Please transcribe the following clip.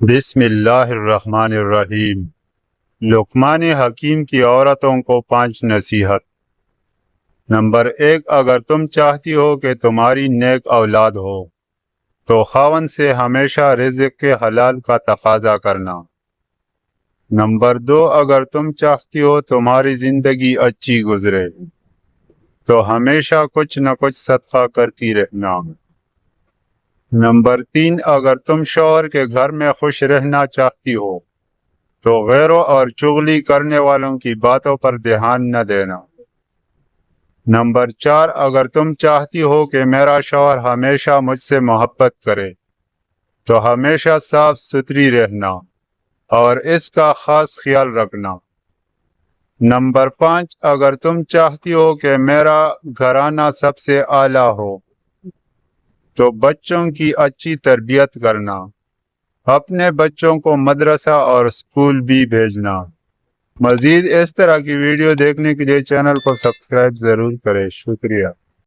بسم اللہ الرحمن الرحیم۔ لقمان حکیم کی عورتوں کو 5 نصیحت۔ نمبر 1، اگر تم چاہتی ہو کہ تمہاری نیک اولاد ہو تو خاوند سے ہمیشہ رزق کے حلال کا تقاضا کرنا۔ نمبر 2، اگر تم چاہتی ہو تمہاری زندگی اچھی گزرے تو ہمیشہ کچھ نہ کچھ صدقہ کرتی رہنا۔ نمبر 3، اگر تم شوہر کے گھر میں خوش رہنا چاہتی ہو تو غیروں اور چغلی کرنے والوں کی باتوں پر دھیان نہ دینا۔ نمبر 4، اگر تم چاہتی ہو کہ میرا شوہر ہمیشہ مجھ سے محبت کرے تو ہمیشہ صاف ستھری رہنا اور اس کا خاص خیال رکھنا۔ نمبر 5، اگر تم چاہتی ہو کہ میرا گھرانہ سب سے اعلیٰ ہو تو بچوں کی اچھی تربیت کرنا، اپنے بچوں کو مدرسہ اور اسکول بھی بھیجنا۔ مزید اس طرح کی ویڈیو دیکھنے کے لیے چینل کو سبسکرائب ضرور کریں۔ شکریہ۔